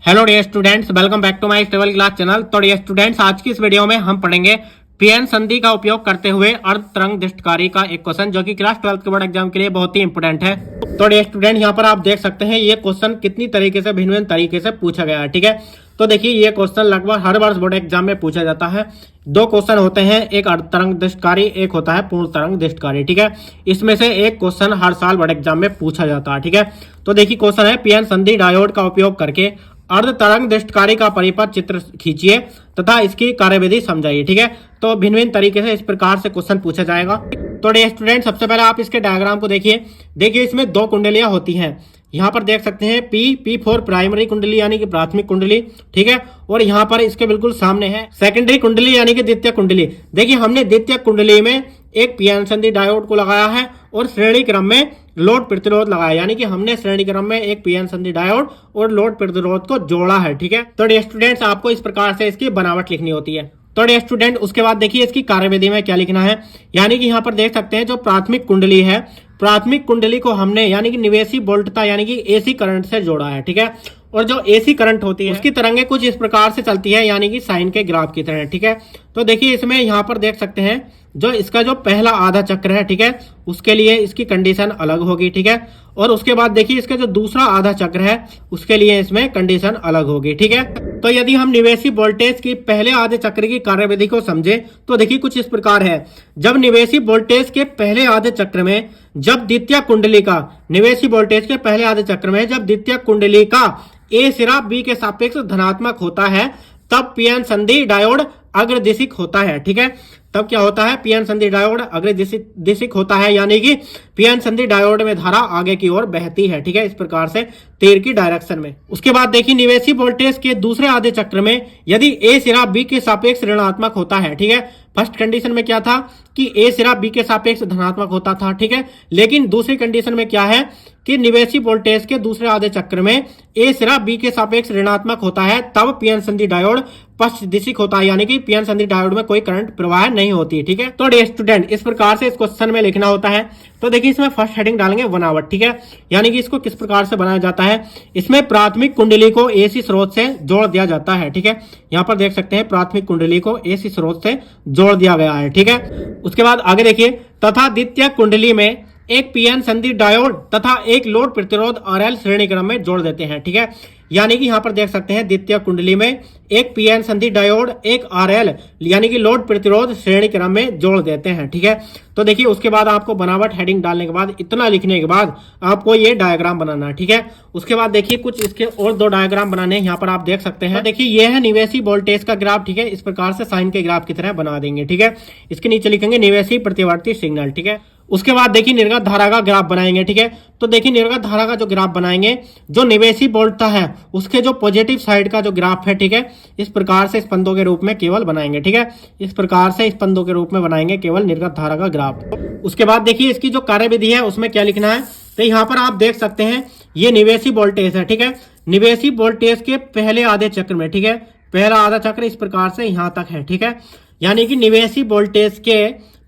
Hello dear students, welcome back to my travel class channel. तो dear students, आज की इस वीडियो में हम पढ़ेंगे पीएन संधि का उपयोग करते हुए अर्ध तरंग दृष्टकारी का एक क्वेश्चन, जो कि क्लास 12 के बोर्ड एग्जाम के लिए बहुत ही इंपोर्टेंट है। तो डियर स्टूडेंट, यहाँ पर आप देख सकते हैं ये क्वेश्चन कितनी तरीके से भिन्न भिन्न तरीके से पूछा गया है। ठीक है, तो देखिए ये क्वेश्चन लगभग हर वर्ष बोर्ड एग्जाम में पूछा जाता है। दो क्वेश्चन होते हैं, एक अर्ध तरंग दृष्टकारी, एक होता है पूर्ण तरंग दृष्टकारी। ठीक है, इसमें से एक क्वेश्चन हर साल बोर्ड एग्जाम में पूछा जाता है। ठीक है, तो देखिए क्वेश्चन है पीएन संधि डायोड का उपयोग करके अर्ध तरंग दृष्टकारी का परिपथ चित्र खींचिए तथा इसकी कार्यविधि समझाइए। ठीक है, तो भिन्न भिन्न तरीके से इस प्रकार से क्वेश्चन पूछा जाएगा। तो डियर स्टूडेंट, सबसे पहले आप इसके डायग्राम को देखिए इसमें दो कुंडलियां होती हैं। यहाँ पर देख सकते हैं P4 प्राइमरी कुंडली यानी कि प्राथमिक कुंडली। ठीक है, और यहाँ पर इसके बिल्कुल सामने है सेकेंडरी कुंडली यानी कि द्वितीय कुंडली। देखिए हमने द्वितीय कुंडली में एक पीएन संधि डायोड को लगाया है और श्रेणी क्रम में लोड प्रतिरोध लगाया, यानी कि हमने श्रेणी क्रम में एक पीएन संधि डायोड और लोड प्रतिरोध को जोड़ा है। ठीक है, तो डियर स्टूडेंट्स, आपको इस प्रकार से इसकी बनावट लिखनी होती है। तो डियर स्टूडेंट, उसके बाद देखिए इसकी कार्यविधि में क्या लिखना है। यानी कि यहाँ पर देख सकते हैं जो प्राथमिक कुंडली है, प्राथमिक कुंडली को हमने यानी कि निवेशी वोल्टता यानी कि एसी करंट से जोड़ा है। ठीक है, और जो एसी करंट होती है उसकी तरंगे कुछ इस प्रकार से चलती है, यानी कि साइन के ग्राफ की तरह। ठीक है, तो देखिए इसमें यहाँ पर देख सकते हैं जो इसका जो पहला आधा चक्र है, ठीक है, उसके लिए इसकी कंडीशन अलग होगी। ठीक है, और उसके बाद देखिए इसका जो दूसरा आधा चक्र है उसके लिए इसमें कंडीशन अलग होगी। ठीक है, तो यदि हम निवेशी वोल्टेज की पहले आधे चक्र की कार्यविधि को समझे तो देखिए कुछ इस प्रकार है। जब निवेशी वोल्टेज के पहले आधे चक्र में जब द्वितीय कुंडली का निवेशी वोल्टेज के पहले आधे चक्र में जब द्वितीय कुंडली का ए सिरा बी के सापेक्ष धनात्मक होता है तब पीएन संधि डायोड अग्रदिशिक होता है। ठीक है, तब क्या होता है, पीएन संधि डायोड अग्रदिशिक होता है, यानी कि पीएन संधि डायोड में धारा आगे की ओर बहती है। ठीक है, इस प्रकार से तीर की डायरेक्शन में। उसके बाद देखिए निवेशी वोल्टेज के दूसरे आधे चक्र में यदि ए सिरा बी के सापेक्ष ऋणात्मक होता है। ठीक है, फर्स्ट कंडीशन में क्या था कि ए सिरा बी के सापेक्ष धनात्मक होता था। ठीक है, लेकिन दूसरी कंडीशन में क्या है कि निवेशी वोल्टेज के दूसरे आधे चक्र में ए सिरा बी के सापेक्ष ऋणात्मक होता है, तब पीएन संधि डायोड पश्च दिशिक होता है, यानी कि पीएन संधि डायोड में कोई करंट प्रवाह नहीं होती। ठीक है, तो डियर स्टूडेंट, इस प्रकार से इस क्वेश्चन में लिखना होता है। तो देखिए इसमें फर्स्ट हेडिंग डालेंगे बनावट। ठीक है, यानी कि इसको किस प्रकार से बनाया जाता है। इसमें प्राथमिक कुंडली को एसी स्रोत से जोड़ दिया जाता है। ठीक है, यहाँ पर देख सकते हैं प्राथमिक कुंडली को एसी स्रोत से जोड़ दिया गया है। ठीक है, उसके बाद आगे देखिए तथा द्वितीय कुंडली में एक पीएन संधि डायोड तथा एक लोड प्रतिरोध आरएल श्रेणी क्रम में जोड़ देते हैं। ठीक है, यानी कि यहाँ पर देख सकते हैं द्वितीय कुंडली में एक पीएन संधि डायोड एक आरएल यानी कि लोड प्रतिरोध श्रेणी क्रम में जोड़ देते हैं। ठीक है, तो देखिए उसके बाद आपको बनावट हेडिंग डालने के बाद इतना लिखने के बाद आपको ये डायग्राम बनाना है। ठीक है, उसके बाद देखिए कुछ इसके और दो डायग्राम बनाने हैं, यहाँ पर आप देख सकते हैं। देखिए ये है निवेशी वोल्टेज का ग्राफ। ठीक है, इस प्रकार से साइन के ग्राफ की तरह बना देंगे। ठीक है, इसके नीचे लिखेंगे निवेशी प्रतिवर्ती सिग्नल। ठीक है, उसके बाद देखिए निर्गत धारा का ग्राफ बनाएंगे। ठीक है, तो देखिए निर्गत धारा का जो ग्राफ बनाएंगे, जो निवेशी वोल्टता है उसके जो पॉजिटिव साइड का जो ग्राफ है, ठीक है, इस प्रकार से स्पंदों के रूप में केवल बनाएंगे। ठीक है, इस प्रकार से स्पंदों के रूप में बनाएंगे केवल निर्गत धारा का ग्राफ। उसके बाद देखिए इसकी जो कार्यविधि है उसमें क्या लिखना है। तो यहाँ पर आप देख सकते हैं ये निवेशी वोल्टेज है। ठीक है, निवेशी वोल्टेज के पहले आधे चक्र में, ठीक है, पहला आधा चक्र इस प्रकार से यहाँ तक है। ठीक है, यानी कि निवेशी वोल्टेज के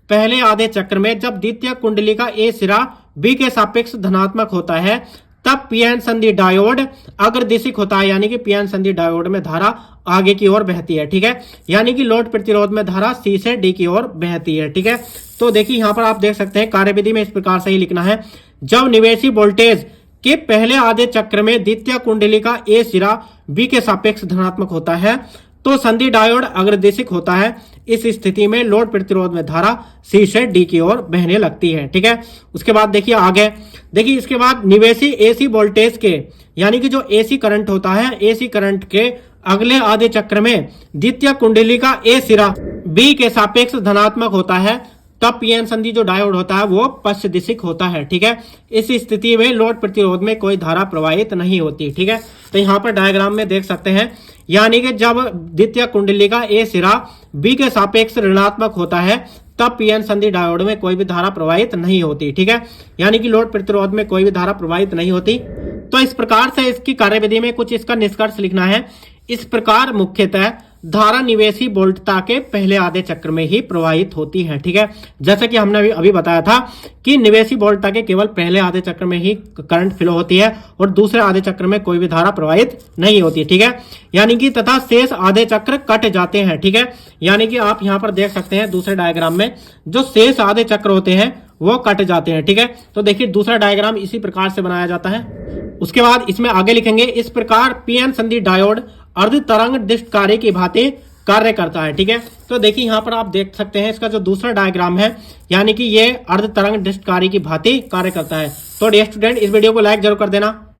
पहले आधे चक्र में जब द्वितीय कुंडली का ए सिरा बी के सापेक्ष धनात्मक होता है तब पीएन संधि डायोड अग्रदिशिक होता है, यानी कि पीएन संधि डायोड में धारा आगे की ओर बहती है। ठीक है, यानी कि लोड प्रतिरोध में धारा सी से डी की ओर बहती है। ठीक है, तो देखिए यहाँ पर आप देख सकते हैं कार्यविधि में इस प्रकार से ही लिखना है। जब निवेशी वोल्टेज के पहले आधे चक्र में द्वितीय कुंडली का ए सिरा बी के सापेक्ष धनात्मक होता है तो संधि डायोड अग्रदिशिक होता है। इस स्थिति में लोड प्रतिरोध में धारा सी से डी की ओर बहने लगती है। ठीक है, उसके बाद देखिए आगे देखिए इसके बाद निवेशी एसी वोल्टेज के यानी कि जो एसी करंट होता है, एसी करंट के अगले आधे चक्र में द्वितीय कुंडली का ए सिरा बी के सापेक्ष धनात्मक होता है तब पीएन संधि जो डायोड होता है वो पश्च दिशिक होता है। ठीक है, इस स्थिति में लोड प्रतिरोध में कोई धारा प्रवाहित नहीं होती। ठीक है, तो यहाँ पर डायग्राम में देख सकते हैं, यानी कि जब द्वितीय कुंडली का ए सिरा बी के सापेक्ष ऋणात्मक होता है तब पीएन संधि डायोड में कोई भी धारा प्रवाहित नहीं होती। ठीक है, यानी कि लोड प्रतिरोध में कोई भी धारा प्रवाहित नहीं होती। तो इस प्रकार से इसकी कार्यविधि में कुछ इसका निष्कर्ष लिखना है। इस प्रकार मुख्यतः धारा निवेशी वोल्टता के पहले आधे चक्र में ही प्रवाहित होती है। ठीक है, जैसे कि हमने अभी बताया था कि निवेशी वोल्टता के केवल पहले आधे चक्र में ही करंट फ्लो होती है और दूसरे आधे चक्र में कोई भी धारा प्रवाहित नहीं होती। ठीक है, यानी कि तथा शेष आधे चक्र कट जाते हैं। ठीक है, यानी कि आप यहां पर देख सकते हैं दूसरे डायग्राम में जो शेष आधे चक्र होते हैं वो कट जाते हैं। ठीक है, तो देखिए दूसरा डायग्राम इसी प्रकार से बनाया जाता है। उसके बाद इसमें आगे लिखेंगे, इस प्रकार पीएन संधि डायोड अर्ध तरंग डिस्टकारी की भांति कार्य करता है। ठीक है, तो देखिए यहां पर आप देख सकते हैं इसका जो दूसरा डायग्राम है, यानी कि ये अर्ध तरंग डिस्टकारी की भांति कार्य करता है। तो डियर स्टूडेंट, इस वीडियो को लाइक जरूर कर देना।